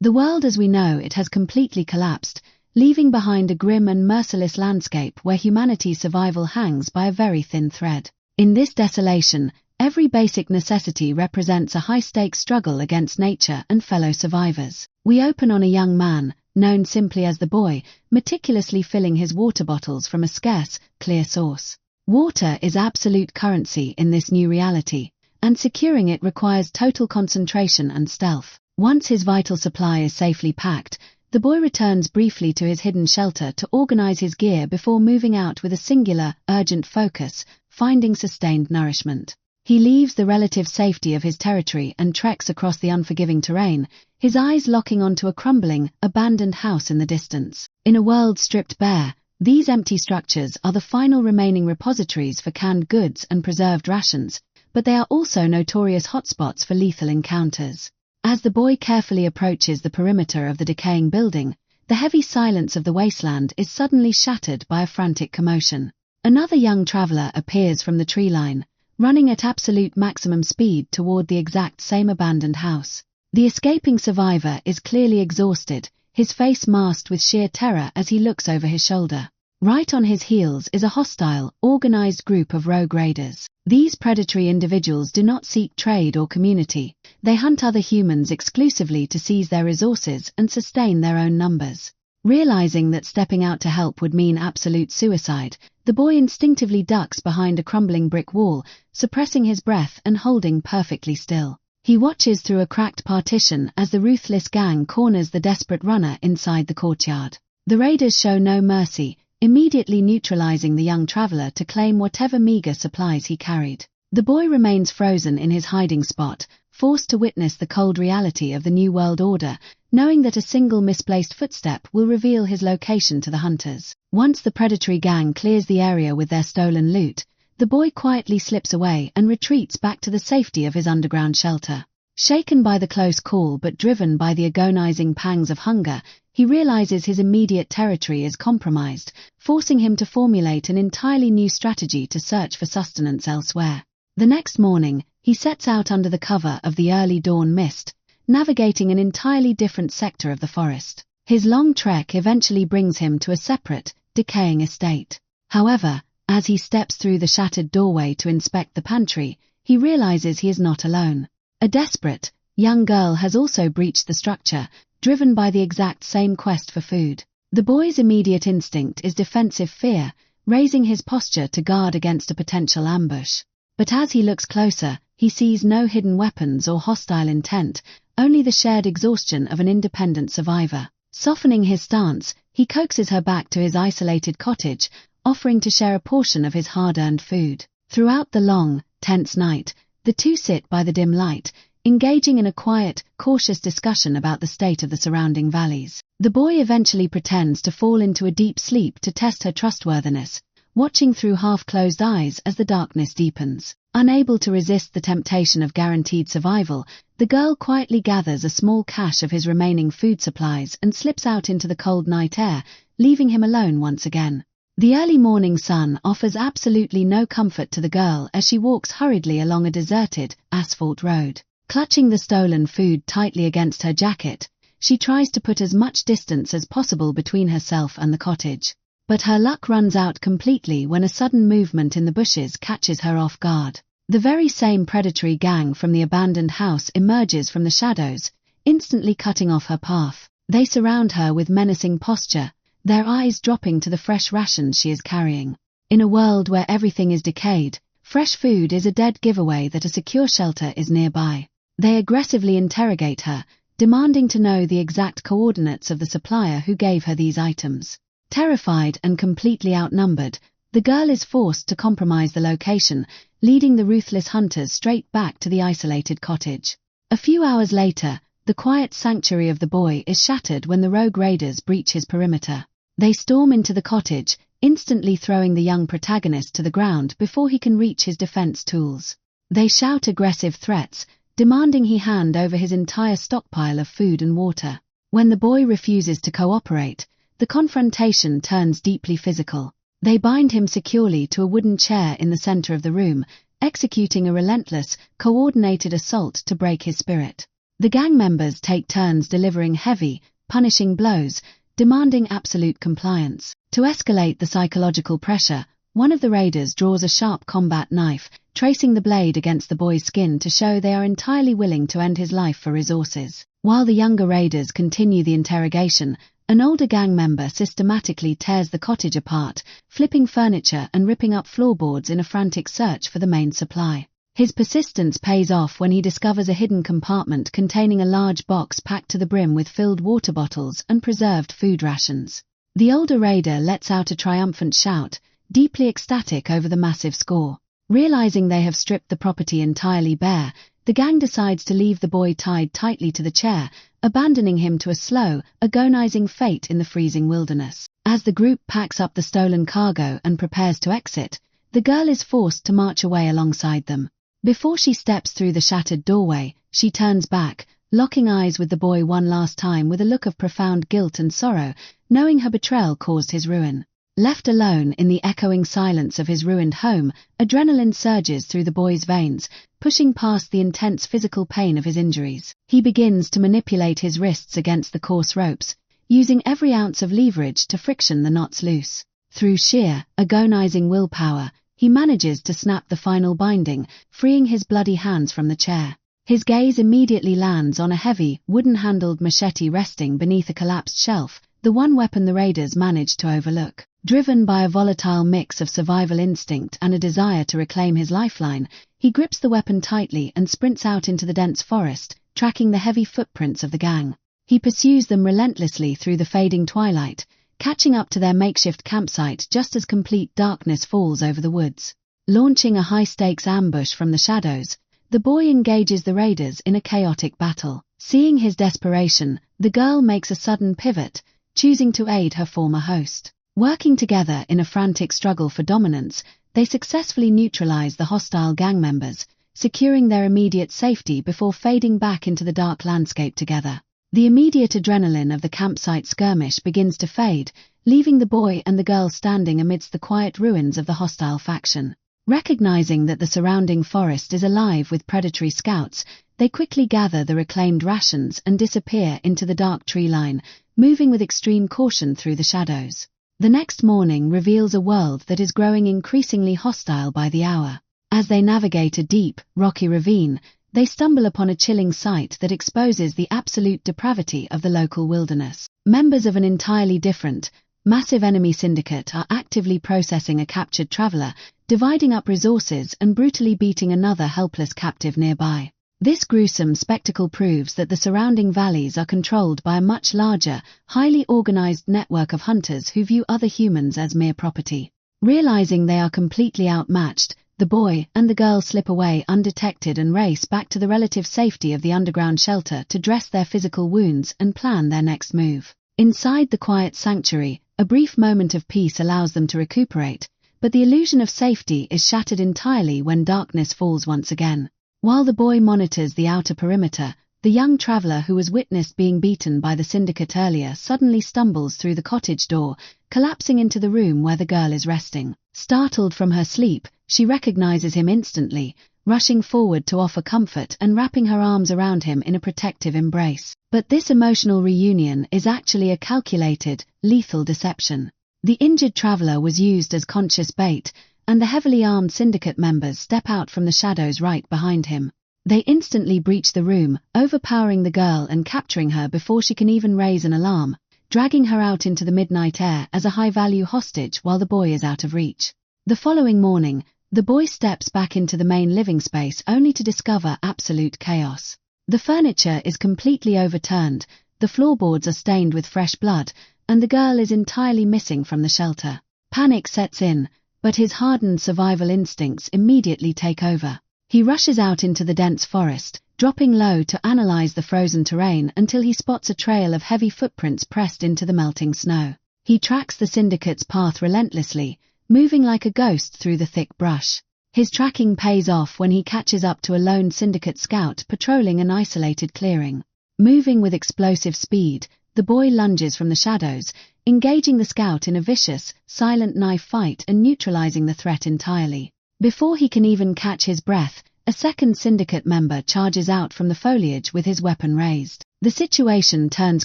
The world as we know it has completely collapsed, leaving behind a grim and merciless landscape where humanity's survival hangs by a very thin thread. In this desolation, every basic necessity represents a high-stakes struggle against nature and fellow survivors. We open on a young man, known simply as the boy, meticulously filling his water bottles from a scarce, clear source. Water is absolute currency in this new reality, and securing it requires total concentration and stealth. Once his vital supply is safely packed, the boy returns briefly to his hidden shelter to organize his gear before moving out with a singular, urgent focus, finding sustained nourishment. He leaves the relative safety of his territory and treks across the unforgiving terrain, his eyes locking onto a crumbling, abandoned house in the distance. In a world stripped bare, these empty structures are the final remaining repositories for canned goods and preserved rations, but they are also notorious hotspots for lethal encounters. As the boy carefully approaches the perimeter of the decaying building, the heavy silence of the wasteland is suddenly shattered by a frantic commotion. Another young traveler appears from the tree line, running at absolute maximum speed toward the exact same abandoned house. The escaping survivor is clearly exhausted, his face masked with sheer terror as he looks over his shoulder. Right on his heels is a hostile, organized group of rogue raiders. These predatory individuals do not seek trade or community. They hunt other humans exclusively to seize their resources and sustain their own numbers. Realizing that stepping out to help would mean absolute suicide, the boy instinctively ducks behind a crumbling brick wall, suppressing his breath and holding perfectly still. He watches through a cracked partition as the ruthless gang corners the desperate runner inside the courtyard. The raiders show no mercy, immediately neutralizing the young traveler to claim whatever meager supplies he carried. The boy remains frozen in his hiding spot, forced to witness the cold reality of the New World Order, knowing that a single misplaced footstep will reveal his location to the hunters. Once the predatory gang clears the area with their stolen loot, the boy quietly slips away and retreats back to the safety of his underground shelter. Shaken by the close call but driven by the agonizing pangs of hunger, he realizes his immediate territory is compromised, forcing him to formulate an entirely new strategy to search for sustenance elsewhere. The next morning, he sets out under the cover of the early dawn mist, navigating an entirely different sector of the forest. His long trek eventually brings him to a separate, decaying estate. However, as he steps through the shattered doorway to inspect the pantry, he realizes he is not alone. A desperate, young girl has also breached the structure, driven by the exact same quest for food. The boy's immediate instinct is defensive fear, raising his posture to guard against a potential ambush. But as he looks closer, he sees no hidden weapons or hostile intent, only the shared exhaustion of an independent survivor. Softening his stance, he coaxes her back to his isolated cottage, offering to share a portion of his hard-earned food. Throughout the long, tense night, the two sit by the dim light, engaging in a quiet, cautious discussion about the state of the surrounding valleys. The boy eventually pretends to fall into a deep sleep to test her trustworthiness, watching through half-closed eyes as the darkness deepens. Unable to resist the temptation of guaranteed survival, the girl quietly gathers a small cache of his remaining food supplies and slips out into the cold night air, leaving him alone once again. The early morning sun offers absolutely no comfort to the girl as she walks hurriedly along a deserted, asphalt road. Clutching the stolen food tightly against her jacket, she tries to put as much distance as possible between herself and the cottage. But her luck runs out completely when a sudden movement in the bushes catches her off guard. The very same predatory gang from the abandoned house emerges from the shadows, instantly cutting off her path. They surround her with menacing posture, their eyes dropping to the fresh rations she is carrying. In a world where everything is decayed, fresh food is a dead giveaway that a secure shelter is nearby. They aggressively interrogate her, demanding to know the exact coordinates of the supplier who gave her these items. Terrified and completely outnumbered, the girl is forced to compromise the location, leading the ruthless hunters straight back to the isolated cottage. A few hours later, the quiet sanctuary of the boy is shattered when the rogue raiders breach his perimeter. They storm into the cottage, instantly throwing the young protagonist to the ground before he can reach his defense tools. They shout aggressive threats, demanding he hand over his entire stockpile of food and water. When the boy refuses to cooperate, the confrontation turns deeply physical. They bind him securely to a wooden chair in the center of the room, executing a relentless, coordinated assault to break his spirit. The gang members take turns delivering heavy, punishing blows, demanding absolute compliance. To escalate the psychological pressure, one of the raiders draws a sharp combat knife, tracing the blade against the boy's skin to show they are entirely willing to end his life for resources. While the younger raiders continue the interrogation, an older gang member systematically tears the cottage apart, flipping furniture and ripping up floorboards in a frantic search for the main supply. His persistence pays off when he discovers a hidden compartment containing a large box packed to the brim with filled water bottles and preserved food rations. The older raider lets out a triumphant shout, deeply ecstatic over the massive score. Realizing they have stripped the property entirely bare, the gang decides to leave the boy tied tightly to the chair, abandoning him to a slow, agonizing fate in the freezing wilderness. As the group packs up the stolen cargo and prepares to exit, the girl is forced to march away alongside them. Before she steps through the shattered doorway, she turns back, locking eyes with the boy one last time with a look of profound guilt and sorrow, knowing her betrayal caused his ruin. Left alone in the echoing silence of his ruined home, adrenaline surges through the boy's veins, pushing past the intense physical pain of his injuries. He begins to manipulate his wrists against the coarse ropes, using every ounce of leverage to friction the knots loose. Through sheer, agonizing willpower, he manages to snap the final binding, freeing his bloody hands from the chair. His gaze immediately lands on a heavy, wooden-handled machete resting beneath a collapsed shelf, the one weapon the raiders managed to overlook. Driven by a volatile mix of survival instinct and a desire to reclaim his lifeline, he grips the weapon tightly and sprints out into the dense forest, tracking the heavy footprints of the gang. He pursues them relentlessly through the fading twilight, catching up to their makeshift campsite just as complete darkness falls over the woods. Launching a high-stakes ambush from the shadows, the boy engages the raiders in a chaotic battle. Seeing his desperation, the girl makes a sudden pivot, choosing to aid her former host. Working together in a frantic struggle for dominance, they successfully neutralize the hostile gang members, securing their immediate safety before fading back into the dark landscape together. The immediate adrenaline of the campsite skirmish begins to fade, leaving the boy and the girl standing amidst the quiet ruins of the hostile faction. Recognizing that the surrounding forest is alive with predatory scouts, they quickly gather the reclaimed rations and disappear into the dark tree line, moving with extreme caution through the shadows. The next morning reveals a world that is growing increasingly hostile by the hour. As they navigate a deep, rocky ravine, they stumble upon a chilling sight that exposes the absolute depravity of the local wilderness. Members of an entirely different, massive enemy syndicate are actively processing a captured traveler, dividing up resources and brutally beating another helpless captive nearby. This gruesome spectacle proves that the surrounding valleys are controlled by a much larger, highly organized network of hunters who view other humans as mere property. Realizing they are completely outmatched, the boy and the girl slip away undetected and race back to the relative safety of the underground shelter to dress their physical wounds and plan their next move. Inside the quiet sanctuary, a brief moment of peace allows them to recuperate, but the illusion of safety is shattered entirely when darkness falls once again. While the boy monitors the outer perimeter, the young traveler who was witnessed being beaten by the syndicate earlier suddenly stumbles through the cottage door, collapsing into the room where the girl is resting. Startled from her sleep, she recognizes him instantly, rushing forward to offer comfort and wrapping her arms around him in a protective embrace. But this emotional reunion is actually a calculated, lethal deception. The injured traveler was used as conscious bait, and the heavily armed syndicate members step out from the shadows right behind him. They instantly breach the room, overpowering the girl and capturing her before she can even raise an alarm, dragging her out into the midnight air as a high-value hostage while the boy is out of reach. The following morning, the boy steps back into the main living space only to discover absolute chaos. The furniture is completely overturned, the floorboards are stained with fresh blood, and the girl is entirely missing from the shelter. Panic sets in, but his hardened survival instincts immediately take over. He rushes out into the dense forest, dropping low to analyze the frozen terrain until he spots a trail of heavy footprints pressed into the melting snow. He tracks the syndicate's path relentlessly, moving like a ghost through the thick brush. His tracking pays off when he catches up to a lone syndicate scout patrolling an isolated clearing. Moving with explosive speed, the boy lunges from the shadows, engaging the scout in a vicious, silent knife fight and neutralizing the threat entirely. Before he can even catch his breath, a second syndicate member charges out from the foliage with his weapon raised. The situation turns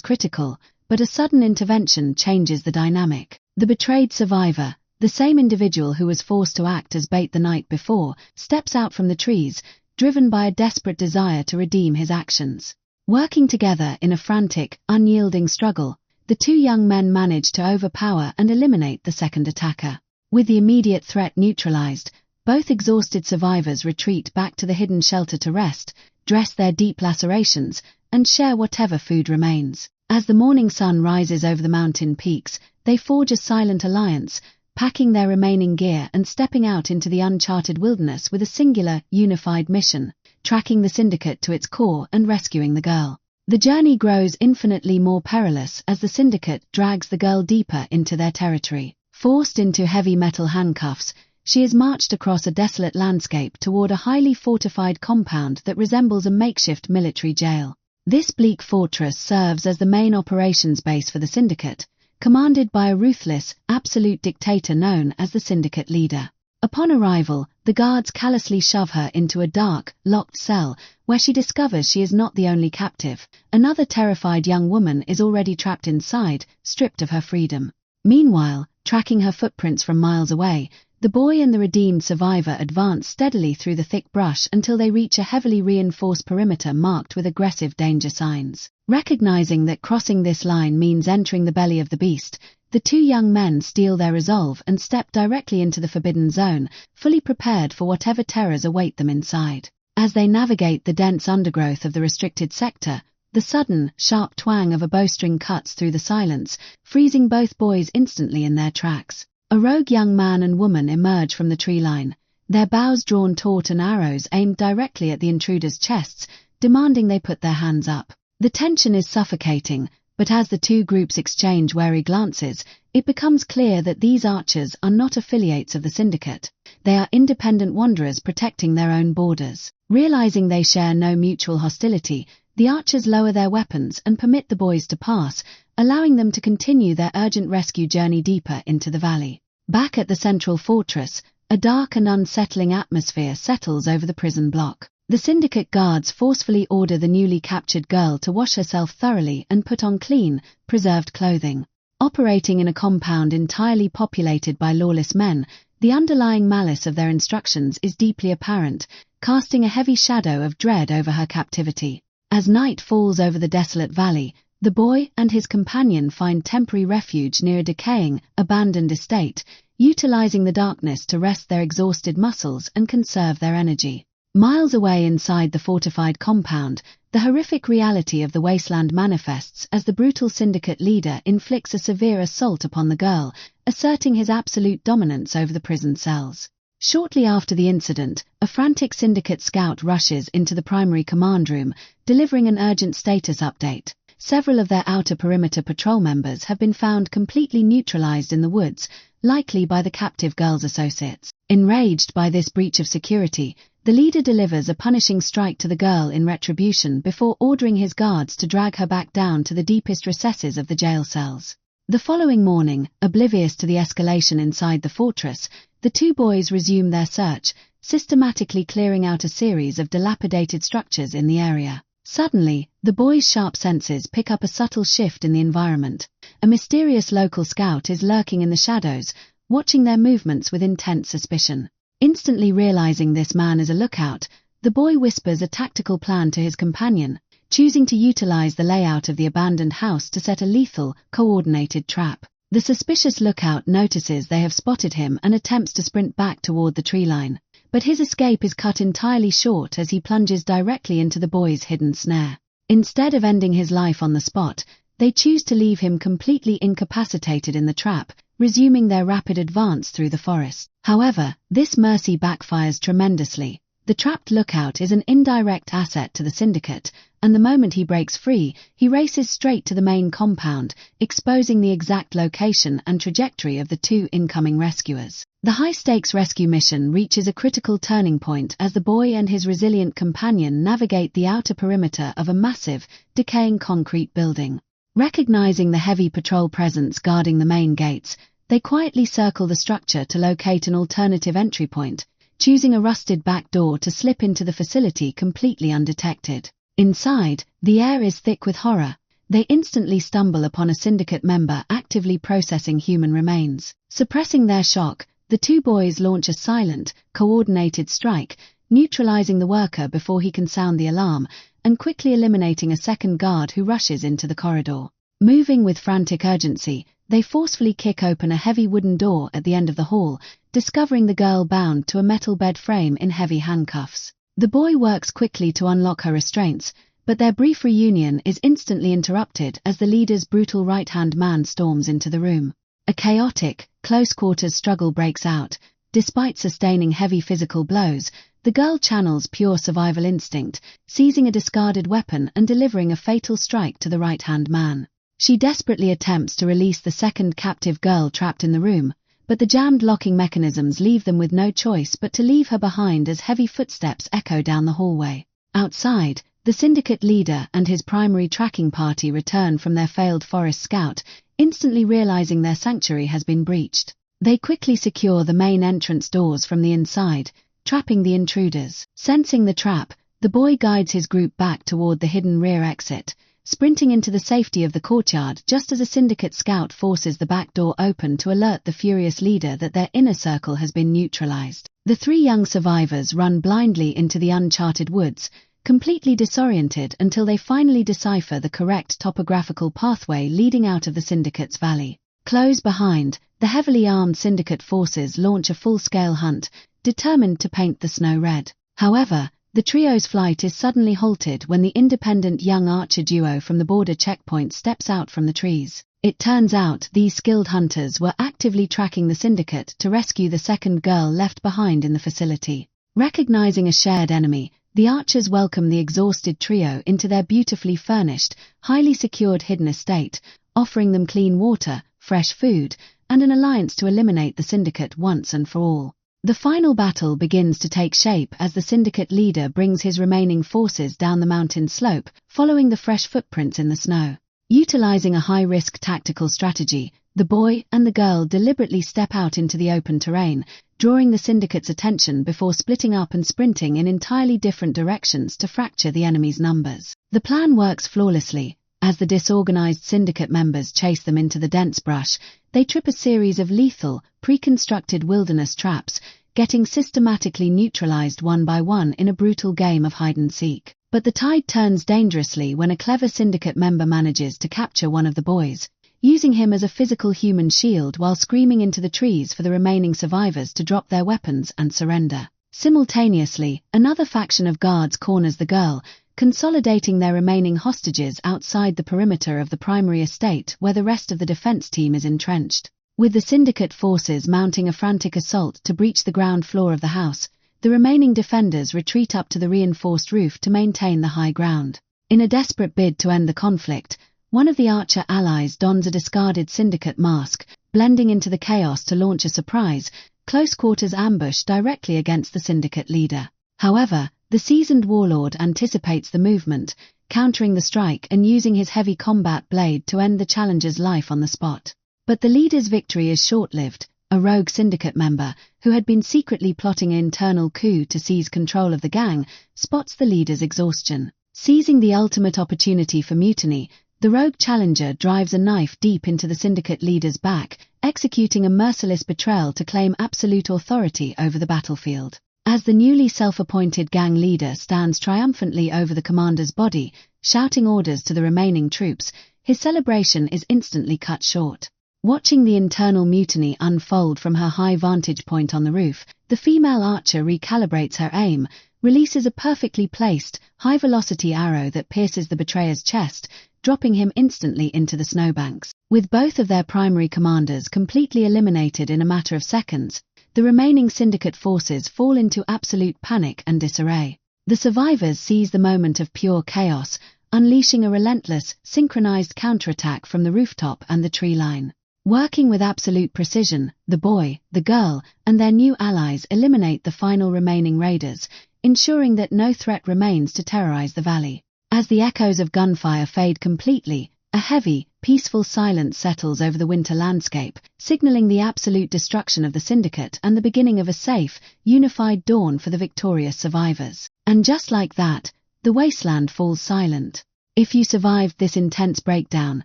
critical, but a sudden intervention changes the dynamic. The betrayed survivor, the same individual who was forced to act as bait the night before, steps out from the trees, driven by a desperate desire to redeem his actions. Working together in a frantic, unyielding struggle, the two young men manage to overpower and eliminate the second attacker. With the immediate threat neutralized, both exhausted survivors retreat back to the hidden shelter to rest, dress their deep lacerations, and share whatever food remains. As the morning sun rises over the mountain peaks, they forge a silent alliance, packing their remaining gear and stepping out into the uncharted wilderness with a singular, unified mission, tracking the syndicate to its core and rescuing the girl. The journey grows infinitely more perilous as the syndicate drags the girl deeper into their territory. Forced into heavy metal handcuffs, she is marched across a desolate landscape toward a highly fortified compound that resembles a makeshift military jail. This bleak fortress serves as the main operations base for the syndicate, commanded by a ruthless, absolute dictator known as the syndicate leader. Upon arrival, the guards callously shove her into a dark, locked cell, where she discovers she is not the only captive. Another terrified young woman is already trapped inside, stripped of her freedom. Meanwhile, tracking her footprints from miles away, the boy and the redeemed survivor advance steadily through the thick brush until they reach a heavily reinforced perimeter marked with aggressive danger signs. Recognizing that crossing this line means entering the belly of the beast, the two young men steel their resolve and step directly into the forbidden zone, fully prepared for whatever terrors await them inside. As they navigate the dense undergrowth of the restricted sector, the sudden, sharp twang of a bowstring cuts through the silence, freezing both boys instantly in their tracks. A rogue young man and woman emerge from the tree line, their bows drawn taut and arrows aimed directly at the intruders' chests, demanding they put their hands up. The tension is suffocating, but as the two groups exchange wary glances, it becomes clear that these archers are not affiliates of the syndicate. They are independent wanderers protecting their own borders. Realizing they share no mutual hostility, the archers lower their weapons and permit the boys to pass, allowing them to continue their urgent rescue journey deeper into the valley. Back at the central fortress, a dark and unsettling atmosphere settles over the prison block. The syndicate guards forcefully order the newly captured girl to wash herself thoroughly and put on clean, preserved clothing. Operating in a compound entirely populated by lawless men, the underlying malice of their instructions is deeply apparent, casting a heavy shadow of dread over her captivity. As night falls over the desolate valley, the boy and his companion find temporary refuge near a decaying, abandoned estate, utilizing the darkness to rest their exhausted muscles and conserve their energy. Miles away inside the fortified compound, the horrific reality of the wasteland manifests as the brutal syndicate leader inflicts a severe assault upon the girl, asserting his absolute dominance over the prison cells. Shortly after the incident, a frantic syndicate scout rushes into the primary command room, delivering an urgent status update. Several of their outer perimeter patrol members have been found completely neutralized in the woods, likely by the captive girl's associates. Enraged by this breach of security, the leader delivers a punishing strike to the girl in retribution before ordering his guards to drag her back down to the deepest recesses of the jail cells. The following morning, oblivious to the escalation inside the fortress, the two boys resume their search, systematically clearing out a series of dilapidated structures in the area. Suddenly, the boys' sharp senses pick up a subtle shift in the environment. A mysterious local scout is lurking in the shadows, watching their movements with intense suspicion. Instantly realizing this man is a lookout, the boy whispers a tactical plan to his companion, choosing to utilize the layout of the abandoned house to set a lethal, coordinated trap. The suspicious lookout notices they have spotted him and attempts to sprint back toward the tree line, but his escape is cut entirely short as he plunges directly into the boy's hidden snare. Instead of ending his life on the spot, they choose to leave him completely incapacitated in the trap, resuming their rapid advance through the forest. However, this mercy backfires tremendously. The trapped lookout is an indirect asset to the syndicate, and the moment he breaks free, he races straight to the main compound, exposing the exact location and trajectory of the two incoming rescuers. The high-stakes rescue mission reaches a critical turning point as the boy and his resilient companion navigate the outer perimeter of a massive, decaying concrete building. Recognizing the heavy patrol presence guarding the main gates, they quietly circle the structure to locate an alternative entry point, choosing a rusted back door to slip into the facility completely undetected. Inside, the air is thick with horror. They instantly stumble upon a syndicate member actively processing human remains. Suppressing their shock, the two boys launch a silent, coordinated strike, neutralizing the worker before he can sound the alarm, and quickly eliminating a second guard who rushes into the corridor. Moving with frantic urgency, they forcefully kick open a heavy wooden door at the end of the hall, discovering the girl bound to a metal bed frame in heavy handcuffs. The boy works quickly to unlock her restraints, but their brief reunion is instantly interrupted as the leader's brutal right-hand man storms into the room. A chaotic, close-quarters struggle breaks out. Despite sustaining heavy physical blows, the girl channels pure survival instinct, seizing a discarded weapon and delivering a fatal strike to the right-hand man. She desperately attempts to release the second captive girl trapped in the room, but the jammed locking mechanisms leave them with no choice but to leave her behind as heavy footsteps echo down the hallway. Outside, the syndicate leader and his primary tracking party return from their failed forest scout, instantly realizing their sanctuary has been breached. They quickly secure the main entrance doors from the inside, trapping the intruders. Sensing the trap, the boy guides his group back toward the hidden rear exit, sprinting into the safety of the courtyard just as a syndicate scout forces the back door open to alert the furious leader that their inner circle has been neutralized. The three young survivors run blindly into the uncharted woods, completely disoriented until they finally decipher the correct topographical pathway leading out of the syndicate's valley. Close behind, the heavily armed syndicate forces launch a full-scale hunt, determined to paint the snow red. However, the trio's flight is suddenly halted when the independent young archer duo from the border checkpoint steps out from the trees. It turns out these skilled hunters were actively tracking the syndicate to rescue the second girl left behind in the facility. Recognizing a shared enemy, the archers welcome the exhausted trio into their beautifully furnished, highly secured hidden estate, offering them clean water, fresh food, and an alliance to eliminate the syndicate once and for all. The final battle begins to take shape as the syndicate leader brings his remaining forces down the mountain slope, following the fresh footprints in the snow. Utilizing a high-risk tactical strategy, the boy and the girl deliberately step out into the open terrain, drawing the syndicate's attention before splitting up and sprinting in entirely different directions to fracture the enemy's numbers. The plan works flawlessly. As the disorganized syndicate members chase them into the dense brush, they trip a series of lethal, pre-constructed wilderness traps, getting systematically neutralized one by one in a brutal game of hide-and-seek. But the tide turns dangerously when a clever syndicate member manages to capture one of the boys, using him as a physical human shield while screaming into the trees for the remaining survivors to drop their weapons and surrender. Simultaneously, another faction of guards corners the girl, consolidating their remaining hostages outside the perimeter of the primary estate where the rest of the defense team is entrenched. With the syndicate forces mounting a frantic assault to breach the ground floor of the house, the remaining defenders retreat up to the reinforced roof to maintain the high ground. In a desperate bid to end the conflict, one of the archer allies dons a discarded syndicate mask, blending into the chaos to launch a surprise, close-quarters ambush directly against the syndicate leader. However, the seasoned warlord anticipates the movement, countering the strike and using his heavy combat blade to end the challenger's life on the spot. But the leader's victory is short-lived. A rogue syndicate member, who had been secretly plotting an internal coup to seize control of the gang, spots the leader's exhaustion. Seizing the ultimate opportunity for mutiny, the rogue challenger drives a knife deep into the syndicate leader's back, executing a merciless betrayal to claim absolute authority over the battlefield. As the newly self-appointed gang leader stands triumphantly over the commander's body, shouting orders to the remaining troops, his celebration is instantly cut short. Watching the internal mutiny unfold from her high vantage point on the roof, the female archer recalibrates her aim, releases a perfectly placed, high-velocity arrow that pierces the betrayer's chest, dropping him instantly into the snowbanks. With both of their primary commanders completely eliminated in a matter of seconds, the remaining syndicate forces fall into absolute panic and disarray. The survivors seize the moment of pure chaos, unleashing a relentless, synchronized counterattack from the rooftop and the tree line. Working with absolute precision, the boy, the girl, and their new allies eliminate the final remaining raiders, ensuring that no threat remains to terrorize the valley. As the echoes of gunfire fade completely, a heavy, peaceful silence settles over the winter landscape, signaling the absolute destruction of the Syndicate and the beginning of a safe, unified dawn for the victorious survivors. And just like that, the wasteland falls silent. If you survived this intense breakdown,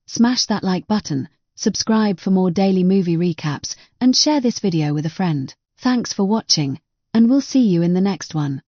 smash that like button, subscribe for more daily movie recaps, and share this video with a friend. Thanks for watching, and we'll see you in the next one.